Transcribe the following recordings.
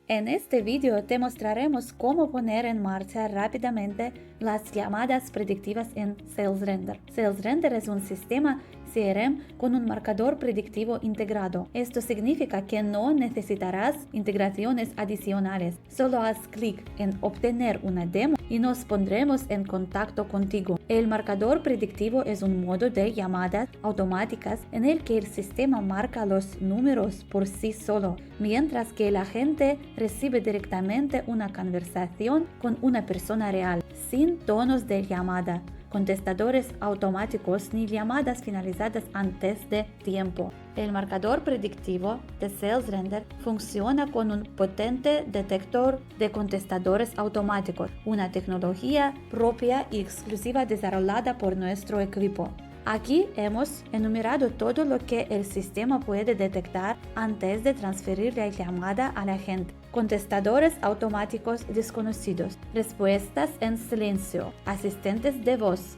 En este video te mostraremos cómo poner en marcha rápidamente las llamadas predictivas en SalesRender. SalesRender es un sistema CRM con un marcador predictivo integrado. Esto significa que no necesitarás integraciones adicionales. Solo haz clic en obtener una demo y nos pondremos en contacto contigo. El marcador predictivo es un modo de llamadas automáticas en el que el sistema marca los números por sí solo, mientras que el agente recibe directamente una conversación con una persona real, sin tonos de llamada, contestadores automáticos ni llamadas finalizadas antes de tiempo. El marcador predictivo de SalesRender funciona con un potente detector de contestadores automáticos, una tecnología propia y exclusiva desarrollada por nuestro equipo. Aquí hemos enumerado todo lo que el sistema puede detectar antes de transferir la llamada a la gente. Contestadores automáticos desconocidos, respuestas en silencio, asistentes de voz.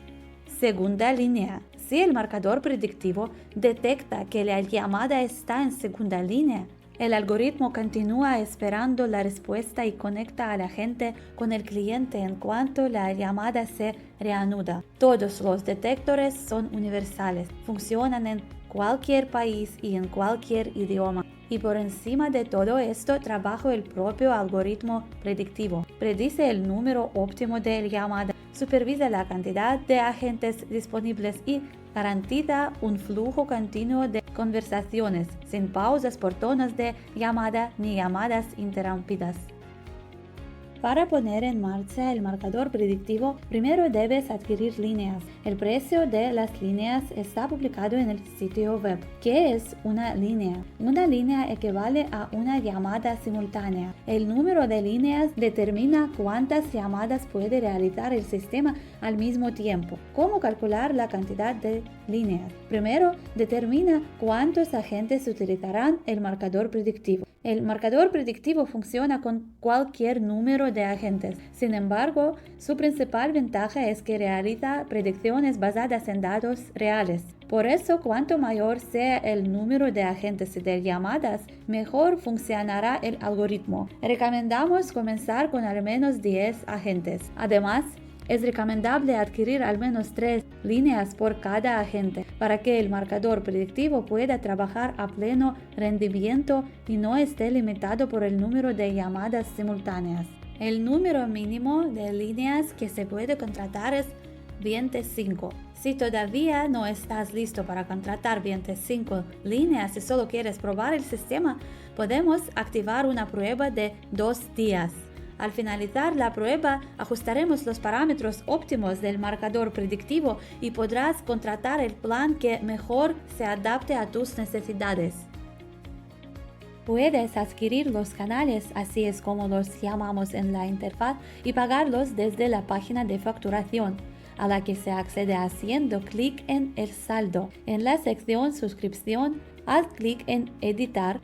Segunda línea. Si el marcador predictivo detecta que la llamada está en segunda línea, el algoritmo continúa esperando la respuesta y conecta a la gente con el cliente en cuanto la llamada se reanuda. Todos los detectores son universales, funcionan en cualquier país y en cualquier idioma. Y por encima de todo esto trabaja el propio algoritmo predictivo. Predice el número óptimo de llamada, supervisa la cantidad de agentes disponibles y garantiza un flujo continuo de conversaciones, sin pausas por tonos de llamada ni llamadas interrumpidas. Para poner en marcha el marcador predictivo, primero debes adquirir líneas. El precio de las líneas está publicado en el sitio web. ¿Qué es una línea? Una línea equivale a una llamada simultánea. El número de líneas determina cuántas llamadas puede realizar el sistema al mismo tiempo. ¿Cómo calcular la cantidad de líneas? Primero, determina cuántos agentes utilizarán el marcador predictivo. El marcador predictivo funciona con cualquier número de agentes. Sin embargo, su principal ventaja es que realiza predicciones basadas en datos reales. Por eso, cuanto mayor sea el número de agentes y de llamadas, mejor funcionará el algoritmo. Recomendamos comenzar con al menos 10 agentes. Además, es recomendable adquirir al menos 3 líneas por cada agente para que el marcador predictivo pueda trabajar a pleno rendimiento y no esté limitado por el número de llamadas simultáneas. El número mínimo de líneas que se puede contratar es 25. Si todavía no estás listo para contratar 25 líneas y solo quieres probar el sistema, podemos activar una prueba de 2 días. Al finalizar la prueba, ajustaremos los parámetros óptimos del marcador predictivo y podrás contratar el plan que mejor se adapte a tus necesidades. Puedes adquirir los canales, así es como los llamamos en la interfaz, y pagarlos desde la página de facturación, a la que se accede haciendo clic en el saldo. En la sección suscripción, haz clic en editar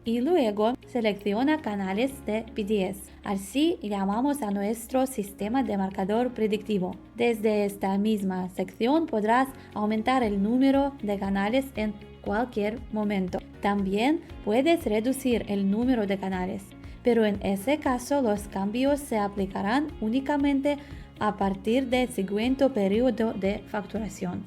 y luego selecciona canales de PDS. Así llamamos a nuestro sistema de marcador predictivo. Desde esta misma sección podrás aumentar el número de canales en cualquier momento. También puedes reducir el número de canales, pero en ese caso los cambios se aplicarán únicamente a partir del siguiente periodo de facturación.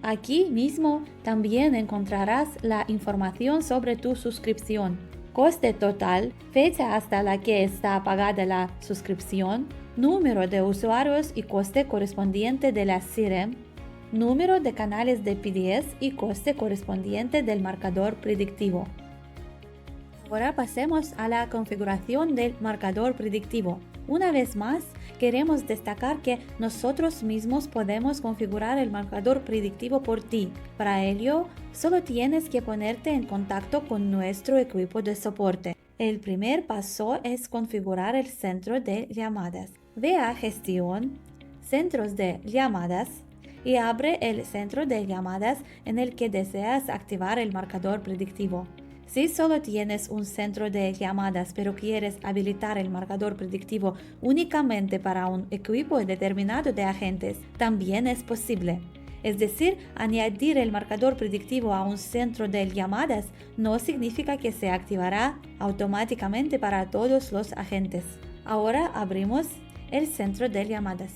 Aquí mismo también encontrarás la información sobre tu suscripción, coste total, fecha hasta la que está pagada la suscripción, número de usuarios y coste correspondiente de la CRM, número de canales de PDS y coste correspondiente del marcador predictivo. Ahora pasemos a la configuración del marcador predictivo. Una vez más, queremos destacar que nosotros mismos podemos configurar el marcador predictivo por ti. Para ello, solo tienes que ponerte en contacto con nuestro equipo de soporte. El primer paso es configurar el centro de llamadas. Ve a Gestión, Centros de llamadas y abre el centro de llamadas en el que deseas activar el marcador predictivo. Si solo tienes un centro de llamadas pero quieres habilitar el marcador predictivo únicamente para un equipo determinado de agentes, también es posible. Es decir, añadir el marcador predictivo a un centro de llamadas no significa que se activará automáticamente para todos los agentes. Ahora abrimos el centro de llamadas.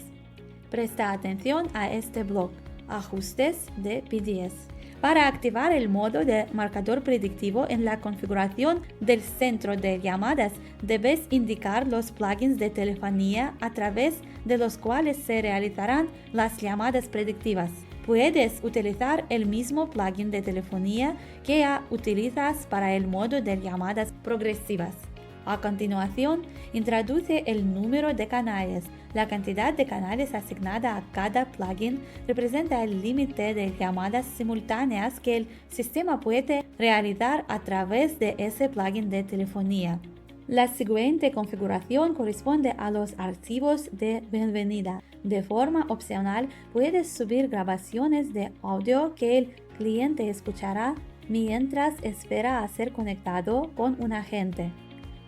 Presta atención a este blog, Ajustes de PDS. Para activar el modo de marcador predictivo en la configuración del centro de llamadas, debes indicar los plugins de telefonía a través de los cuales se realizarán las llamadas predictivas. Puedes utilizar el mismo plugin de telefonía que ya utilizas para el modo de llamadas progresivas. A continuación, introduce el número de canales. La cantidad de canales asignada a cada plugin representa el límite de llamadas simultáneas que el sistema puede realizar a través de ese plugin de telefonía. La siguiente configuración corresponde a los archivos de bienvenida. De forma opcional, puedes subir grabaciones de audio que el cliente escuchará mientras espera a ser conectado con un agente.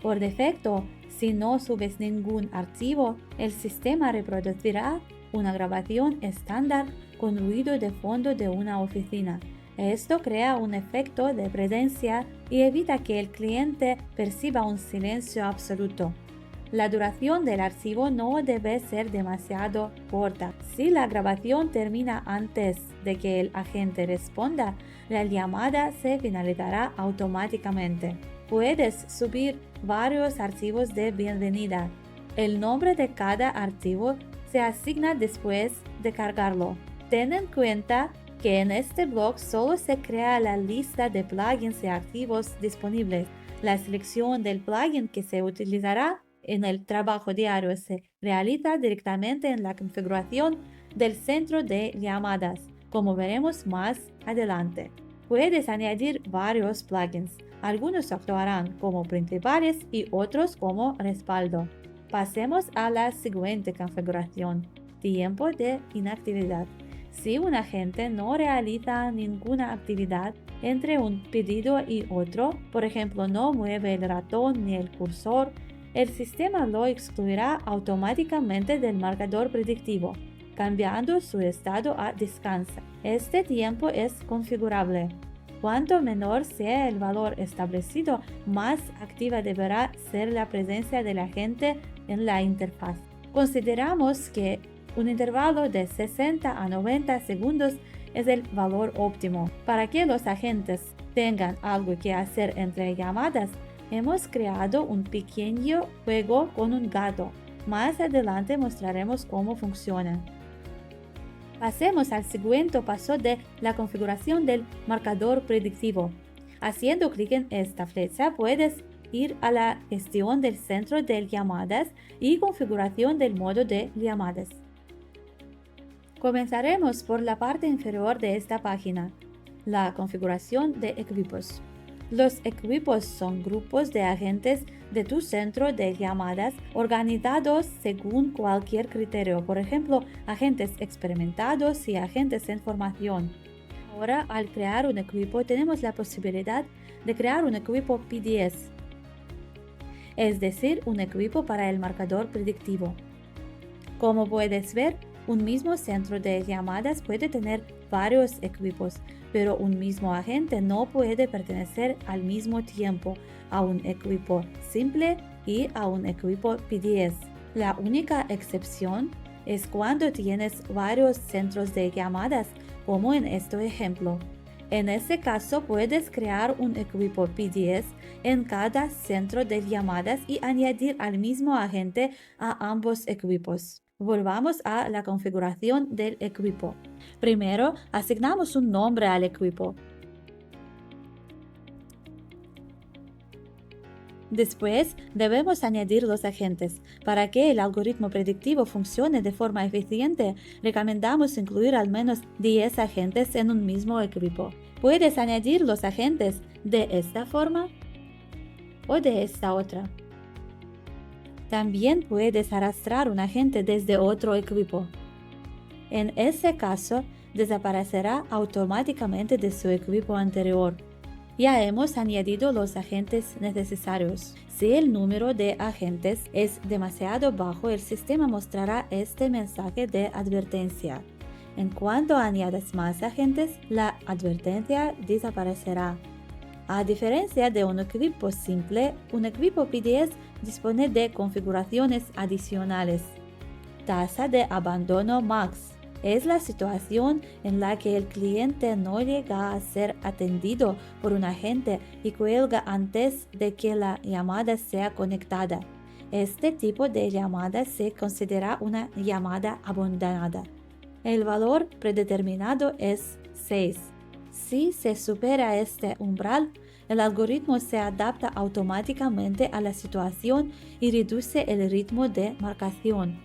Por defecto, si no subes ningún archivo, el sistema reproducirá una grabación estándar con ruido de fondo de una oficina. Esto crea un efecto de presencia y evita que el cliente perciba un silencio absoluto. La duración del archivo no debe ser demasiado corta. Si la grabación termina antes de que el agente responda, la llamada se finalizará automáticamente. Puedes subir varios archivos de bienvenida. El nombre de cada archivo se asigna después de cargarlo. Ten en cuenta que en este blog solo se crea la lista de plugins y archivos disponibles. La selección del plugin que se utilizará en el trabajo diario se realiza directamente en la configuración del centro de llamadas, como veremos más adelante. Puedes añadir varios plugins. Algunos actuarán como principales y otros como respaldo. Pasemos a la siguiente configuración: tiempo de inactividad. Si un agente no realiza ninguna actividad entre un pedido y otro, por ejemplo, no mueve el ratón ni el cursor, el sistema lo excluirá automáticamente del marcador predictivo, cambiando su estado a descanso. Este tiempo es configurable. Cuanto menor sea el valor establecido, más activa deberá ser la presencia del agente en la interfaz. Consideramos que un intervalo de 60 a 90 segundos es el valor óptimo. Para que los agentes tengan algo que hacer entre llamadas, hemos creado un pequeño juego con un gato. Más adelante mostraremos cómo funciona. Pasemos al siguiente paso de la configuración del marcador predictivo. Haciendo clic en esta flecha puedes ir a la gestión del centro de llamadas y configuración del modo de llamadas. Comenzaremos por la parte inferior de esta página, la configuración de equipos. Los equipos son grupos de agentes de tu centro de llamadas organizados según cualquier criterio, por ejemplo, agentes experimentados y agentes en formación. Ahora, al crear un equipo, tenemos la posibilidad de crear un equipo PDS, es decir, un equipo para el marcador predictivo. Como puedes ver, un mismo centro de llamadas puede tener varios equipos, pero un mismo agente no puede pertenecer al mismo tiempo a un equipo simple y a un equipo PDS. La única excepción es cuando tienes varios centros de llamadas, como en este ejemplo. En ese caso, puedes crear un equipo PDS en cada centro de llamadas y añadir al mismo agente a ambos equipos. Volvamos a la configuración del equipo. Primero, asignamos un nombre al equipo. Después, debemos añadir los agentes. Para que el algoritmo predictivo funcione de forma eficiente, recomendamos incluir al menos 10 agentes en un mismo equipo. Puedes añadir los agentes de esta forma o de esta otra. También puedes arrastrar un agente desde otro equipo. En ese caso, desaparecerá automáticamente de su equipo anterior. Ya hemos añadido los agentes necesarios. Si el número de agentes es demasiado bajo, el sistema mostrará este mensaje de advertencia. En cuanto añades más agentes, la advertencia desaparecerá. A diferencia de un equipo simple, un equipo PDS dispone de configuraciones adicionales. Tasa de abandono max. Es la situación en la que el cliente no llega a ser atendido por un agente y cuelga antes de que la llamada sea conectada. Este tipo de llamada se considera una llamada abandonada. El valor predeterminado es 6. Si se supera este umbral, el algoritmo se adapta automáticamente a la situación y reduce el ritmo de marcación.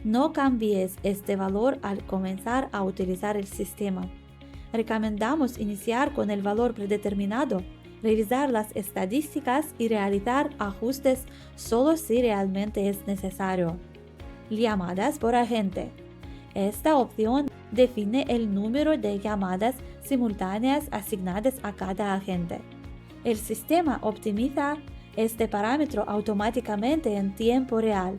No cambies este valor al comenzar a utilizar el sistema. Recomendamos iniciar con el valor predeterminado, revisar las estadísticas y realizar ajustes solo si realmente es necesario. Llamadas por agente. Esta opción define el número de llamadas simultáneas asignadas a cada agente. El sistema optimiza este parámetro automáticamente en tiempo real.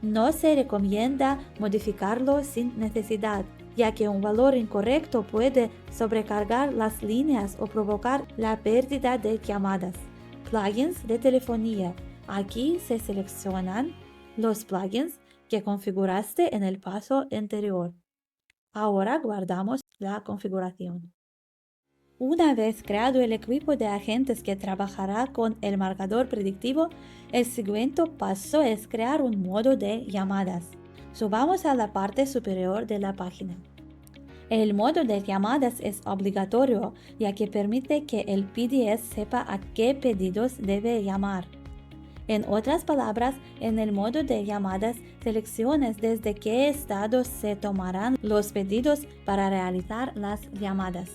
No se recomienda modificarlo sin necesidad, ya que un valor incorrecto puede sobrecargar las líneas o provocar la pérdida de llamadas. Plugins de telefonía. Aquí se seleccionan los plugins que configuraste en el paso anterior. Ahora guardamos la configuración. Una vez creado el equipo de agentes que trabajará con el marcador predictivo, el siguiente paso es crear un modo de llamadas. Subamos a la parte superior de la página. El modo de llamadas es obligatorio, ya que permite que el PDS sepa a qué pedidos debe llamar. En otras palabras, en el modo de llamadas, selecciones desde qué estados se tomarán los pedidos para realizar las llamadas.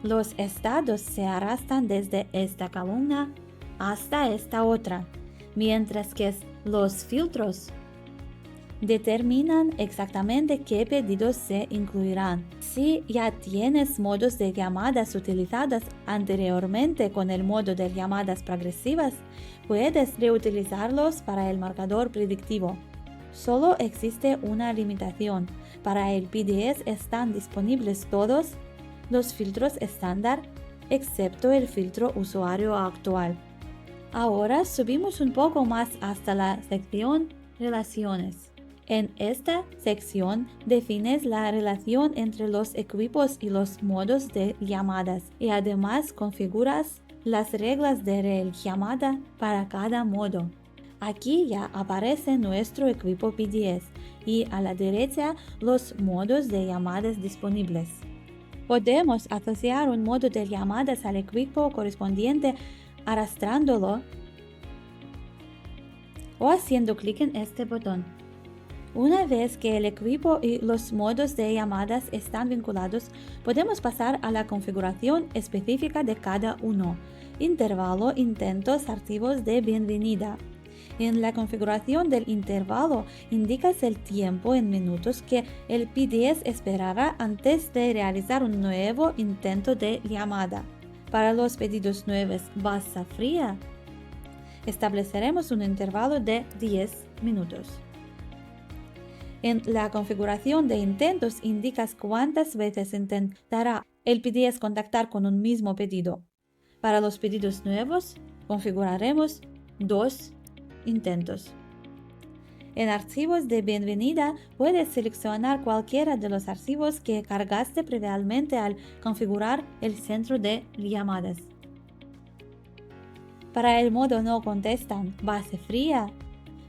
Los estados se arrastran desde esta columna hasta esta otra, mientras que los filtros determinan exactamente qué pedidos se incluirán. Si ya tienes modos de llamadas utilizadas anteriormente con el modo de llamadas progresivas, puedes reutilizarlos para el marcador predictivo. Solo existe una limitación. Para el PDS están disponibles todos los filtros estándar, excepto el filtro usuario actual. Ahora subimos un poco más hasta la sección Relaciones. En esta sección defines la relación entre los equipos y los modos de llamadas y además configuras las reglas de llamada para cada modo. Aquí ya aparece nuestro equipo PDS y a la derecha los modos de llamadas disponibles. Podemos asociar un modo de llamadas al equipo correspondiente arrastrándolo o haciendo clic en este botón. Una vez que el equipo y los modos de llamadas están vinculados, podemos pasar a la configuración específica de cada uno. Intervalo, intentos, archivos de bienvenida. En la configuración del intervalo indicas el tiempo en minutos que el PDS esperará antes de realizar un nuevo intento de llamada. Para los pedidos nuevos base fría, estableceremos un intervalo de 10 minutos. En la configuración de intentos indicas cuántas veces intentará el PDS contactar con un mismo pedido. Para los pedidos nuevos, configuraremos 2 intentos. En archivos de bienvenida, puedes seleccionar cualquiera de los archivos que cargaste previamente al configurar el centro de llamadas. Para el modo no contestan base fría,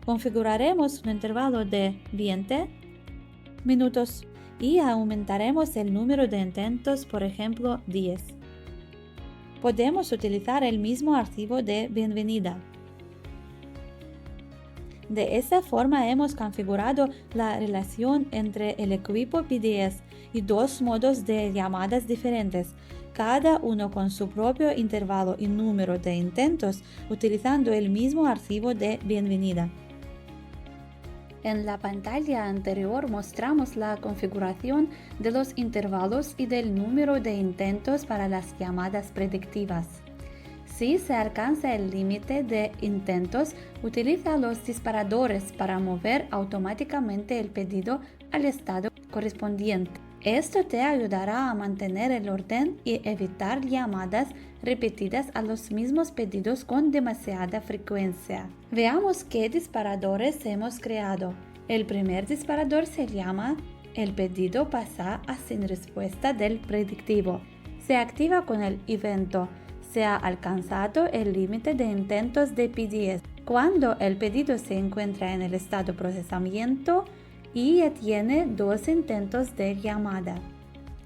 configuraremos un intervalo de 20 minutos y aumentaremos el número de intentos, por ejemplo, 10. Podemos utilizar el mismo archivo de bienvenida. De esta forma hemos configurado la relación entre el equipo PDS y 2 modos de llamadas diferentes, cada uno con su propio intervalo y número de intentos, utilizando el mismo archivo de bienvenida. En la pantalla anterior mostramos la configuración de los intervalos y del número de intentos para las llamadas predictivas. Si se alcanza el límite de intentos, utiliza los disparadores para mover automáticamente el pedido al estado correspondiente. Esto te ayudará a mantener el orden y evitar llamadas repetidas a los mismos pedidos con demasiada frecuencia. Veamos qué disparadores hemos creado. El primer disparador se llama "El pedido pasa a sin respuesta del predictivo". Se activa con el evento "Se ha alcanzado el límite de intentos de PDS", cuando el pedido se encuentra en el estado procesamiento y ya tiene 2 intentos de llamada.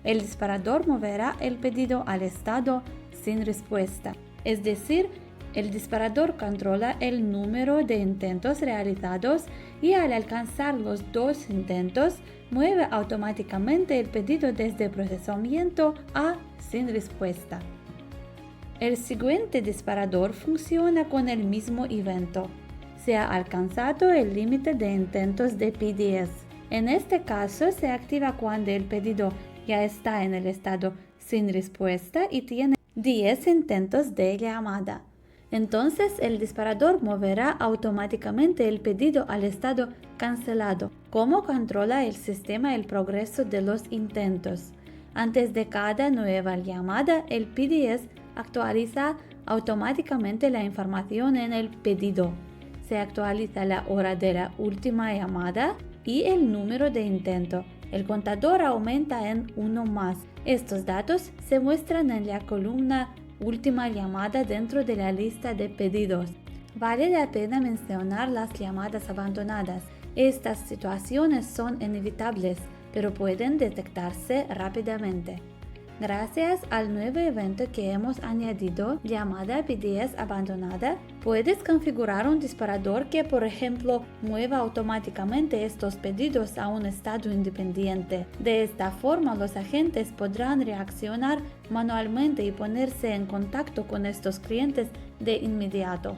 El disparador moverá el pedido al estado sin respuesta, es decir, el disparador controla el número de intentos realizados y al alcanzar los 2 intentos, mueve automáticamente el pedido desde procesamiento a sin respuesta. El siguiente disparador funciona con el mismo evento. Se ha alcanzado el límite de intentos de PDS. En este caso se activa cuando el pedido ya está en el estado sin respuesta y tiene 10 intentos de llamada. Entonces el disparador moverá automáticamente el pedido al estado cancelado. ¿Cómo controla el sistema el progreso de los intentos? Antes de cada nueva llamada, el PDS actualiza automáticamente la información en el pedido. Se actualiza la hora de la última llamada y el número de intento. El contador aumenta en 1 más. Estos datos se muestran en la columna última llamada dentro de la lista de pedidos. Vale la pena mencionar las llamadas abandonadas. Estas situaciones son inevitables, pero pueden detectarse rápidamente. Gracias al nuevo evento que hemos añadido, llamada PDS abandonada, puedes configurar un disparador que, por ejemplo, mueva automáticamente estos pedidos a un estado independiente. De esta forma, los agentes podrán reaccionar manualmente y ponerse en contacto con estos clientes de inmediato.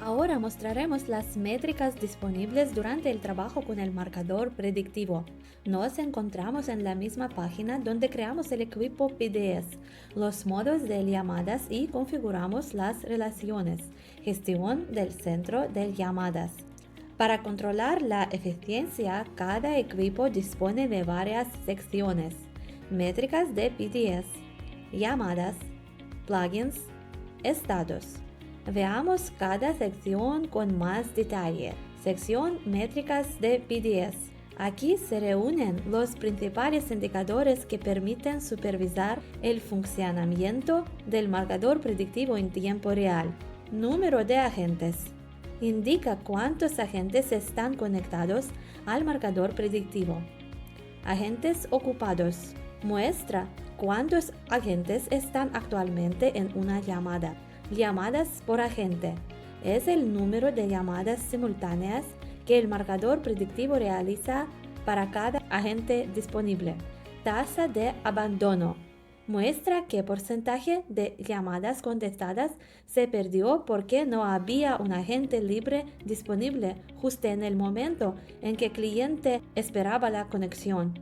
Ahora mostraremos las métricas disponibles durante el trabajo con el marcador predictivo. Nos encontramos en la misma página donde creamos el equipo PDS, los modos de llamadas y configuramos las relaciones, gestión del centro de llamadas. Para controlar la eficiencia, cada equipo dispone de varias secciones: métricas de PDS, llamadas, plugins, estados. Veamos cada sección con más detalle. Sección Métricas de PDS. Aquí se reúnen los principales indicadores que permiten supervisar el funcionamiento del marcador predictivo en tiempo real. Número de agentes. Indica cuántos agentes están conectados al marcador predictivo. Agentes ocupados. Muestra cuántos agentes están actualmente en una llamada. Llamadas por agente. Es el número de llamadas simultáneas que el marcador predictivo realiza para cada agente disponible. Tasa de abandono. Muestra qué porcentaje de llamadas contestadas se perdió porque no había un agente libre disponible justo en el momento en que el cliente esperaba la conexión.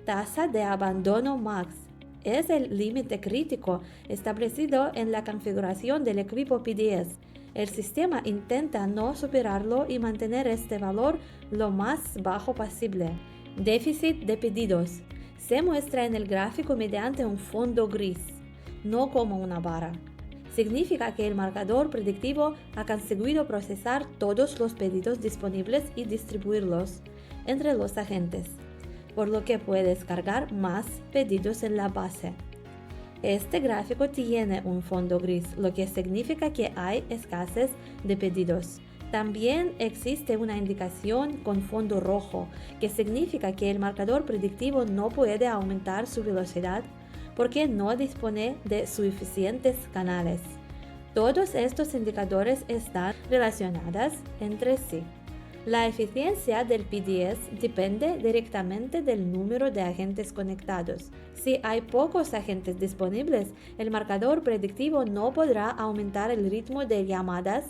Tasa de abandono max. Es el límite crítico establecido en la configuración del equipo PDS. El sistema intenta no superarlo y mantener este valor lo más bajo posible. Déficit de pedidos. Se muestra en el gráfico mediante un fondo gris, no como una barra. Significa que el marcador predictivo ha conseguido procesar todos los pedidos disponibles y distribuirlos entre los agentes, por lo que puedes cargar más pedidos en la base. Este gráfico tiene un fondo gris, lo que significa que hay escasez de pedidos. También existe una indicación con fondo rojo, que significa que el marcador predictivo no puede aumentar su velocidad porque no dispone de suficientes canales. Todos estos indicadores están relacionados entre sí. La eficiencia del PDS depende directamente del número de agentes conectados. Si hay pocos agentes disponibles, el marcador predictivo no podrá aumentar el ritmo de llamadas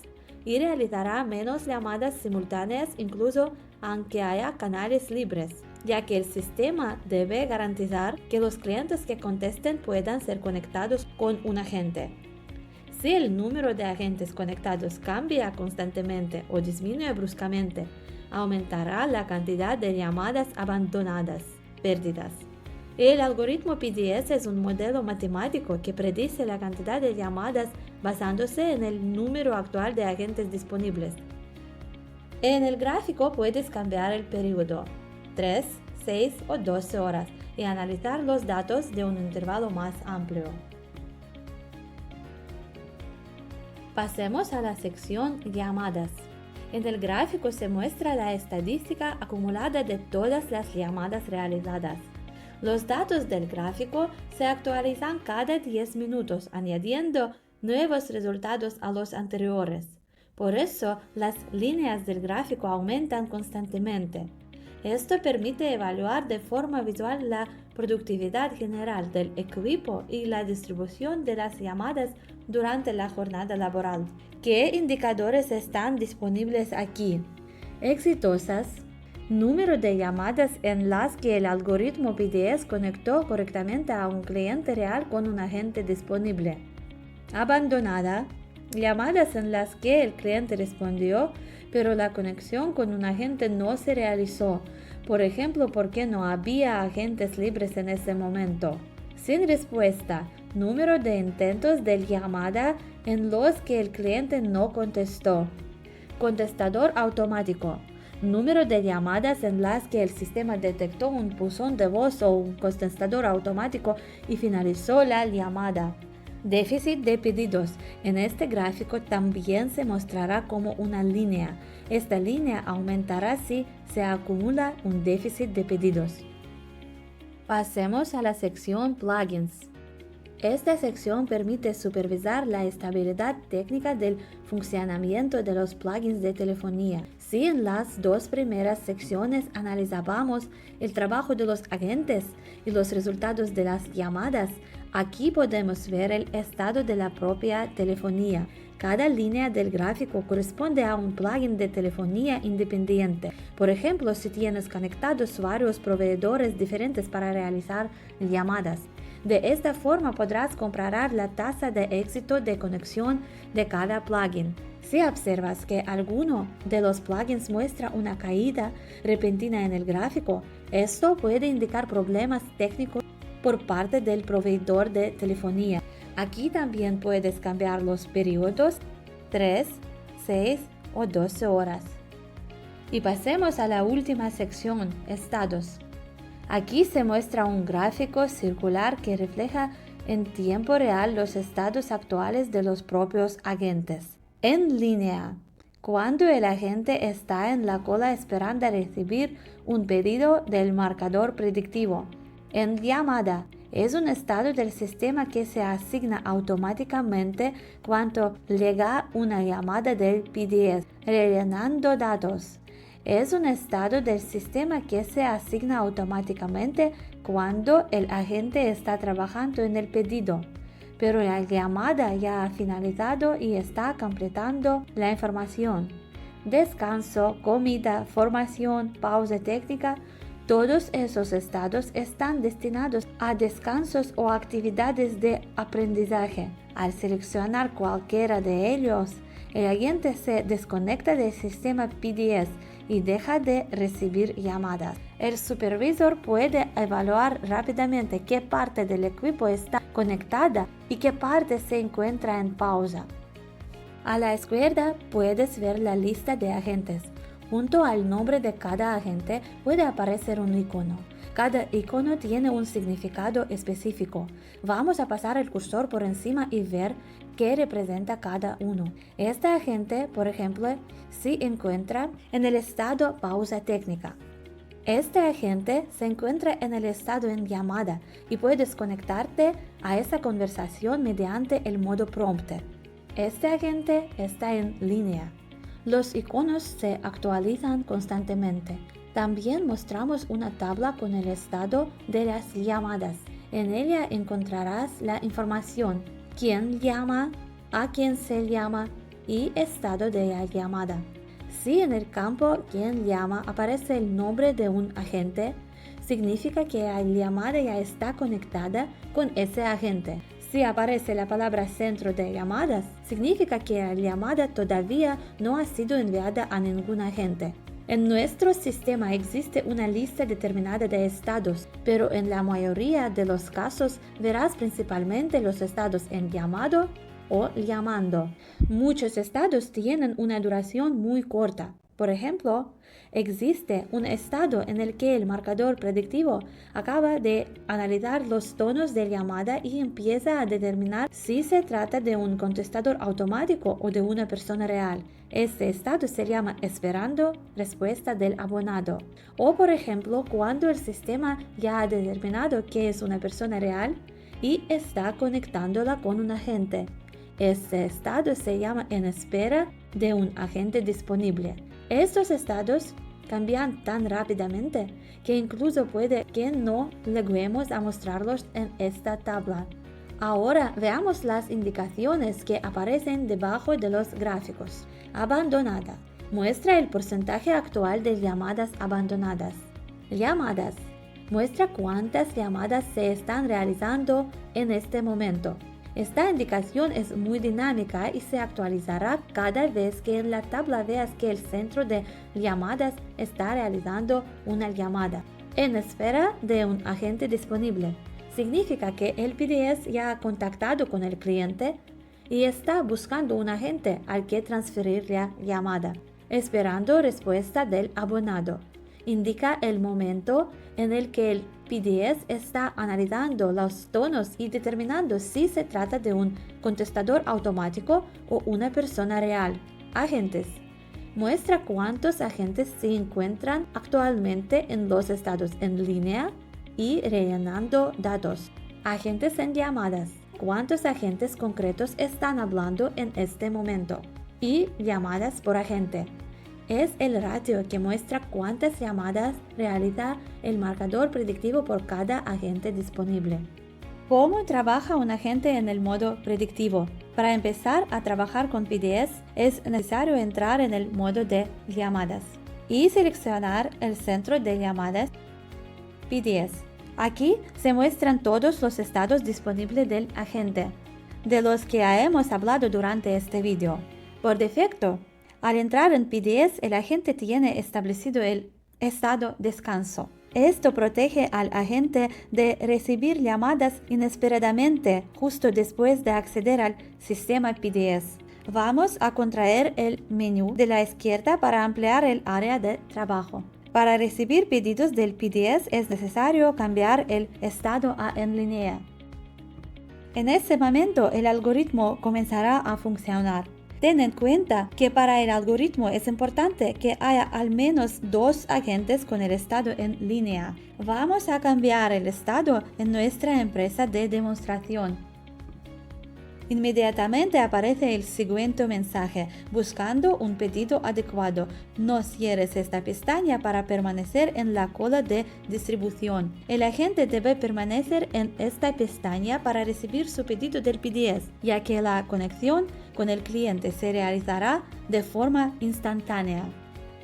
y realizará menos llamadas simultáneas incluso aunque haya canales libres, ya que el sistema debe garantizar que los clientes que contesten puedan ser conectados con un agente. Si el número de agentes conectados cambia constantemente o disminuye bruscamente, aumentará la cantidad de llamadas abandonadas. pérdidas. El algoritmo PDS es un modelo matemático que predice la cantidad de llamadas basándose en el número actual de agentes disponibles. En el gráfico puedes cambiar el periodo, 3, 6 o 12 horas, y analizar los datos de un intervalo más amplio. Pasemos a la sección Llamadas. En el gráfico se muestra la estadística acumulada de todas las llamadas realizadas. Los datos del gráfico se actualizan cada 10 minutos, añadiendo nuevos resultados a los anteriores. Por eso, las líneas del gráfico aumentan constantemente. Esto permite evaluar de forma visual la productividad general del equipo y la distribución de las llamadas durante la jornada laboral. ¿Qué indicadores están disponibles aquí? Exitosas, número de llamadas en las que el algoritmo PDS conectó correctamente a un cliente real con un agente disponible. Abandonada, llamadas en las que el cliente respondió, pero la conexión con un agente no se realizó, por ejemplo, porque no había agentes libres en ese momento. Sin respuesta, número de intentos de llamada en los que el cliente no contestó. Contestador automático, número de llamadas en las que el sistema detectó un buzón de voz o un contestador automático y finalizó la llamada. Déficit de pedidos. En este gráfico también se mostrará como una línea. Esta línea aumentará si se acumula un déficit de pedidos. Pasemos a la sección Plugins. Esta sección permite supervisar la estabilidad técnica del funcionamiento de los plugins de telefonía. Si en las dos primeras secciones analizábamos el trabajo de los agentes y los resultados de las llamadas, aquí podemos ver el estado de la propia telefonía. Cada línea del gráfico corresponde a un plugin de telefonía independiente. Por ejemplo, si tienes conectados varios proveedores diferentes para realizar llamadas. De esta forma podrás comparar la tasa de éxito de conexión de cada plugin. Si observas que alguno de los plugins muestra una caída repentina en el gráfico, esto puede indicar problemas técnicos por parte del proveedor de telefonía. Aquí también puedes cambiar los periodos 3, 6 o 12 horas. Y pasemos a la última sección, estados. Aquí se muestra un gráfico circular que refleja en tiempo real los estados actuales de los propios agentes. En línea, cuando el agente está en la cola esperando recibir un pedido del marcador predictivo. En llamada, es un estado del sistema que se asigna automáticamente cuando llega una llamada del PDS, rellenando datos. Es un estado del sistema que se asigna automáticamente cuando el agente está trabajando en el pedido, pero la llamada ya ha finalizado y está completando la información. Descanso, comida, formación, pausa técnica, todos esos estados están destinados a descansos o actividades de aprendizaje. Al seleccionar cualquiera de ellos, el agente se desconecta del sistema PDS y deja de recibir llamadas. El supervisor puede evaluar rápidamente qué parte del equipo está conectada y qué parte se encuentra en pausa. A la izquierda puedes ver la lista de agentes. Junto al nombre de cada agente puede aparecer un icono. Cada icono tiene un significado específico. Vamos a pasar el cursor por encima y ver qué representa cada uno. Este agente, por ejemplo, se encuentra en el estado pausa técnica. Este agente se encuentra en el estado en llamada y puedes conectarte a esa conversación mediante el modo prompter. Este agente está en línea. Los iconos se actualizan constantemente. También mostramos una tabla con el estado de las llamadas. En ella encontrarás la información, quién llama, a quién se llama y estado de la llamada. Si en el campo quién llama aparece el nombre de un agente, significa que la llamada ya está conectada con ese agente. Si aparece la palabra centro de llamadas, significa que la llamada todavía no ha sido enviada a ningún agente. En nuestro sistema existe una lista determinada de estados, pero en la mayoría de los casos verás principalmente los estados en llamado o llamando. Muchos estados tienen una duración muy corta. Por ejemplo, existe un estado en el que el marcador predictivo acaba de analizar los tonos de llamada y empieza a determinar si se trata de un contestador automático o de una persona real. Este estado se llama esperando respuesta del abonado. O por ejemplo, cuando el sistema ya ha determinado que es una persona real y está conectándola con un agente. Este estado se llama en espera de un agente disponible. Estos estados cambian tan rápidamente que incluso puede que no lleguemos a mostrarlos en esta tabla. Ahora veamos las indicaciones que aparecen debajo de los gráficos. Abandonada. Muestra el porcentaje actual de llamadas abandonadas. Llamadas. Muestra cuántas llamadas se están realizando en este momento. Esta indicación es muy dinámica y se actualizará cada vez que en la tabla veas que el centro de llamadas está realizando una llamada. En espera de un agente disponible. Significa que el PDS ya ha contactado con el cliente y está buscando un agente al que transferir la llamada. Esperando respuesta del abonado. Indica el momento en el que el PDS está analizando los tonos y determinando si se trata de un contestador automático o una persona real. Agentes. Muestra cuántos agentes se encuentran actualmente en los estados en línea y rellenando datos. Agentes en llamadas. Cuántos agentes concretos están hablando en este momento. Y llamadas por agente. Es el ratio que muestra cuántas llamadas realiza el marcador predictivo por cada agente disponible. ¿Cómo trabaja un agente en el modo predictivo? Para empezar a trabajar con PDS es necesario entrar en el modo de llamadas y seleccionar el centro de llamadas PDS. Aquí se muestran todos los estados disponibles del agente, de los que hemos hablado durante este video. Por defecto, al entrar en PDS, el agente tiene establecido el estado descanso. Esto protege al agente de recibir llamadas inesperadamente justo después de acceder al sistema PDS. Vamos a contraer el menú de la izquierda para ampliar el área de trabajo. Para recibir pedidos del PDS es necesario cambiar el estado a en línea. En ese momento el algoritmo comenzará a funcionar. Ten en cuenta que para el algoritmo es importante que haya al menos 2 agentes con el estado en línea. Vamos a cambiar el estado en nuestra empresa de demostración. Inmediatamente aparece el siguiente mensaje, buscando un pedido adecuado. No cierres esta pestaña para permanecer en la cola de distribución. El agente debe permanecer en esta pestaña para recibir su pedido del PDS, ya que la conexión con el cliente se realizará de forma instantánea.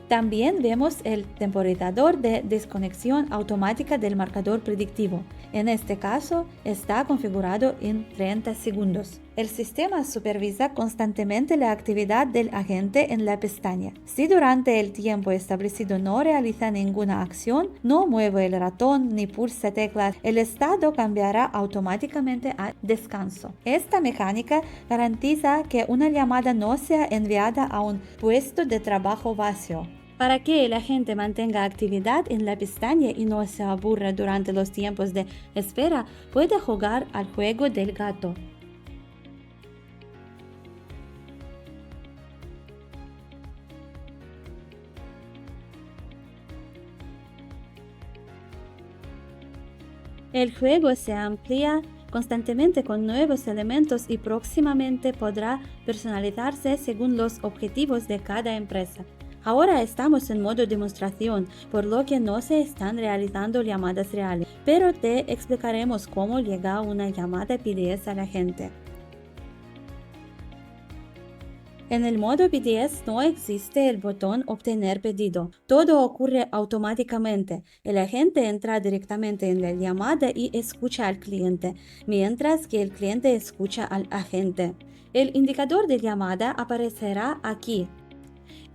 También vemos el temporizador de desconexión automática del marcador predictivo. En este caso, está configurado en 30 segundos. El sistema supervisa constantemente la actividad del agente en la pestaña. Si durante el tiempo establecido no realiza ninguna acción, no mueve el ratón ni pulsa teclas, el estado cambiará automáticamente a descanso. Esta mecánica garantiza que una llamada no sea enviada a un puesto de trabajo vacío. Para que el agente mantenga actividad en la pestaña y no se aburra durante los tiempos de espera, puede jugar al juego del gato. El juego se amplía constantemente con nuevos elementos y próximamente podrá personalizarse según los objetivos de cada empresa. Ahora estamos en modo demostración, por lo que no se están realizando llamadas reales, pero te explicaremos cómo llega una llamada PDS a la gente. En el modo PDS no existe el botón Obtener pedido. Todo ocurre automáticamente. El agente entra directamente en la llamada y escucha al cliente, mientras que el cliente escucha al agente. El indicador de llamada aparecerá aquí.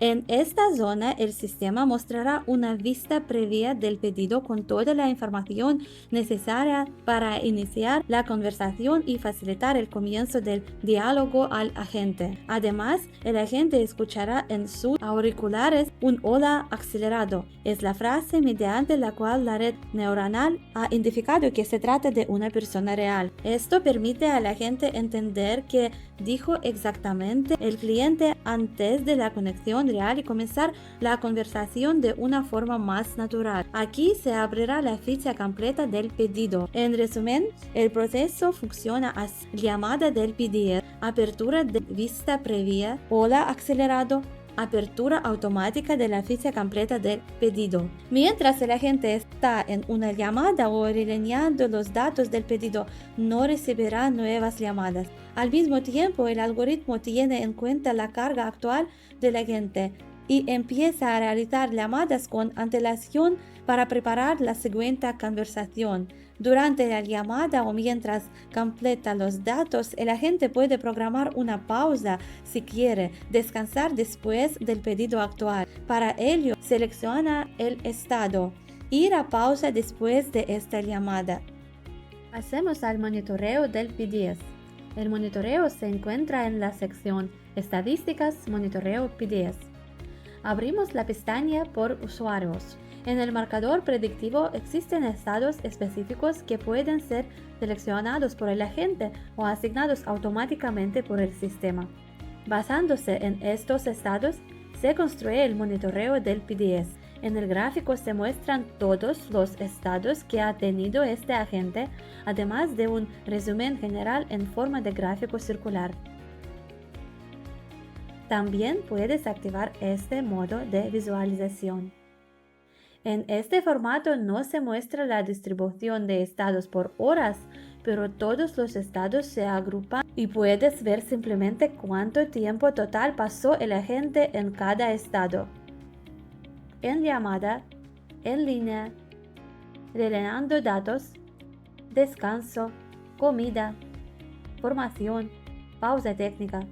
En esta zona, el sistema mostrará una vista previa del pedido con toda la información necesaria para iniciar la conversación y facilitar el comienzo del diálogo al agente. Además, el agente escuchará en sus auriculares un hola acelerado. Es la frase mediante la cual la red neuronal ha identificado que se trata de una persona real. Esto permite al agente entender que dijo exactamente el cliente antes de la conexión real y comenzar la conversación de una forma más natural. Aquí se abrirá la ficha completa del pedido. En resumen, el proceso funciona así: llamada del PDS, apertura de vista previa, hola acelerado, apertura automática de la ficha completa del pedido. Mientras el agente está en una llamada o rellenando los datos del pedido, no recibirá nuevas llamadas. Al mismo tiempo, el algoritmo tiene en cuenta la carga actual del agente y empieza a realizar llamadas con antelación para preparar la siguiente conversación. Durante la llamada o mientras completa los datos, el agente puede programar una pausa si quiere descansar después del pedido actual. Para ello, selecciona el estado, ir a pausa después de esta llamada. Pasemos al monitoreo del PDS. El monitoreo se encuentra en la sección Estadísticas, Monitoreo PDS. Abrimos la pestaña por usuarios. En el marcador predictivo existen estados específicos que pueden ser seleccionados por el agente o asignados automáticamente por el sistema. Basándose en estos estados, se construye el monitoreo del PDS. En el gráfico se muestran todos los estados que ha tenido este agente, además de un resumen general en forma de gráfico circular. También puedes activar este modo de visualización. En este formato no se muestra la distribución de estados por horas, pero todos los estados se agrupan y puedes ver simplemente cuánto tiempo total pasó el agente en cada estado. En llamada, en línea, rellenando datos, descanso, comida, formación, pausa técnica.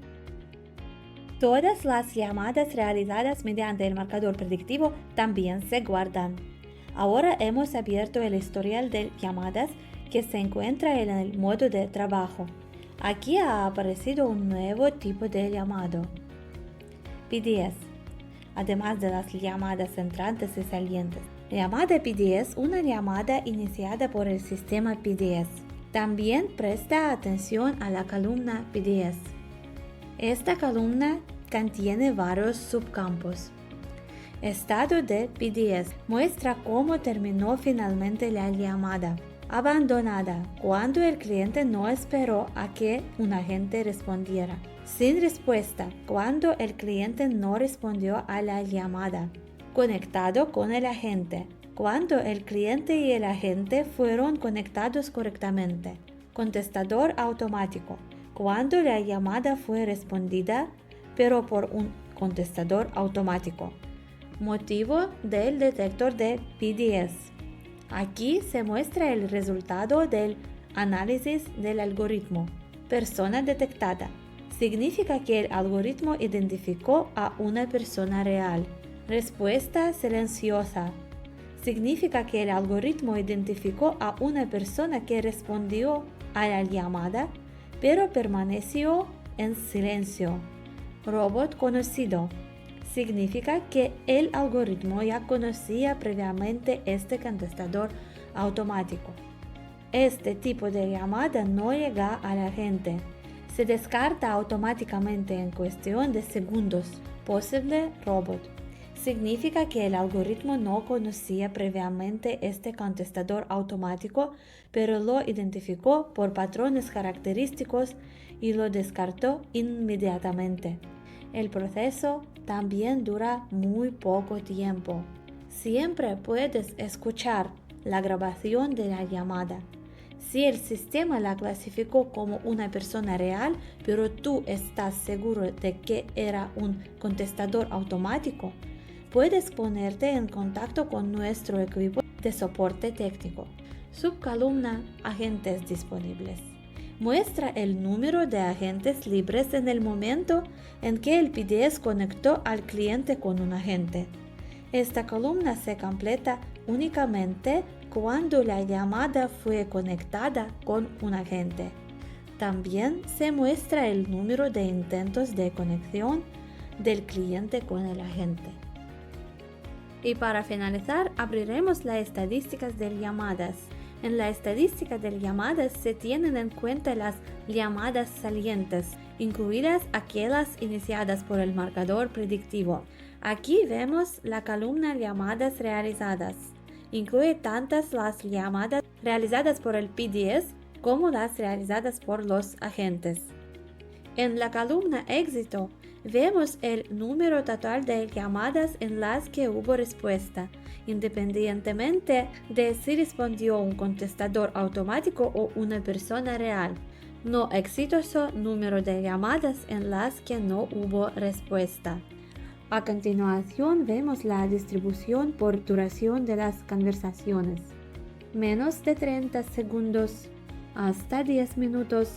Todas las llamadas realizadas mediante el marcador predictivo también se guardan. Ahora hemos abierto el historial de llamadas que se encuentra en el modo de trabajo. Aquí ha aparecido un nuevo tipo de llamado: PDS, además de las llamadas entrantes y salientes. Llamada PDS, una llamada iniciada por el sistema PDS. También presta atención a la columna PDS. Esta columna contiene varios subcampos. Estado de PDS muestra cómo terminó finalmente la llamada. Abandonada, cuando el cliente no esperó a que un agente respondiera. Sin respuesta, cuando el cliente no respondió a la llamada. Conectado con el agente, cuando el cliente y el agente fueron conectados correctamente. Contestador automático, cuando la llamada fue respondida, pero por un contestador automático. Motivo del detector de PDS. Aquí se muestra el resultado del análisis del algoritmo. Persona detectada. Significa que el algoritmo identificó a una persona real. Respuesta silenciosa. Significa que el algoritmo identificó a una persona que respondió a la llamada, pero permaneció en silencio. Robot conocido. Significa que el algoritmo ya conocía previamente este contestador automático. Este tipo de llamada no llega a la agente. Se descarta automáticamente en cuestión de segundos. Posible robot. Significa que el algoritmo no conocía previamente este contestador automático, pero lo identificó por patrones característicos y lo descartó inmediatamente. El proceso también dura muy poco tiempo. Siempre puedes escuchar la grabación de la llamada. Si el sistema la clasificó como una persona real, pero tú estás seguro de que era un contestador automático, puedes ponerte en contacto con nuestro equipo de soporte técnico. Subcolumna Agentes disponibles. muestra el número de agentes libres en el momento en que el PDS conectó al cliente con un agente. Esta columna se completa únicamente cuando la llamada fue conectada con un agente. También se muestra el número de intentos de conexión del cliente con el agente. Y para finalizar, abriremos las estadísticas de llamadas. En la estadística de llamadas se tienen en cuenta las llamadas salientes, incluidas aquellas iniciadas por el marcador predictivo. Aquí vemos la columna llamadas realizadas. Incluye tantas las llamadas realizadas por el PDS como las realizadas por los agentes. En la columna éxito, vemos el número total de llamadas en las que hubo respuesta, independientemente de si respondió un contestador automático o una persona real. No exitoso número de llamadas en las que no hubo respuesta. A continuación vemos la distribución por duración de las conversaciones. Menos de 30 segundos, hasta 10 minutos,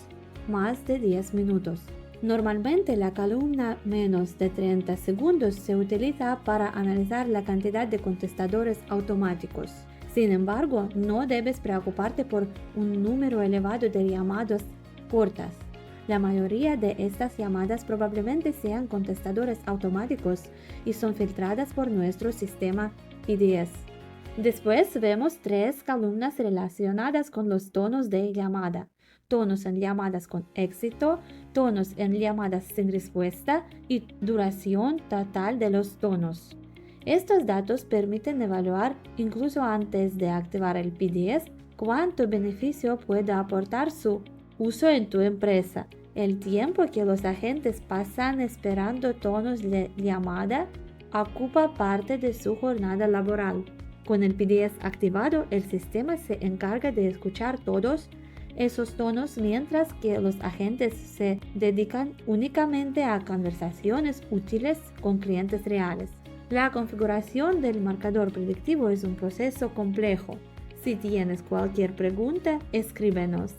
más de 10 minutos. Normalmente la columna menos de 30 segundos se utiliza para analizar la cantidad de contestadores automáticos. Sin embargo, no debes preocuparte por un número elevado de llamadas cortas. La mayoría de estas llamadas probablemente sean contestadores automáticos y son filtradas por nuestro sistema PDS. Después vemos 3 columnas relacionadas con los tonos de llamada. Tonos en llamadas con éxito, tonos en llamadas sin respuesta y duración total de los tonos. Estos datos permiten evaluar, incluso antes de activar el PDS, cuánto beneficio puede aportar su uso en tu empresa. El tiempo que los agentes pasan esperando tonos de llamada ocupa parte de su jornada laboral. Con el PDS activado, el sistema se encarga de escuchar todos esos tonos mientras que los agentes se dedican únicamente a conversaciones útiles con clientes reales. La configuración del marcador predictivo es un proceso complejo. Si tienes cualquier pregunta, escríbenos.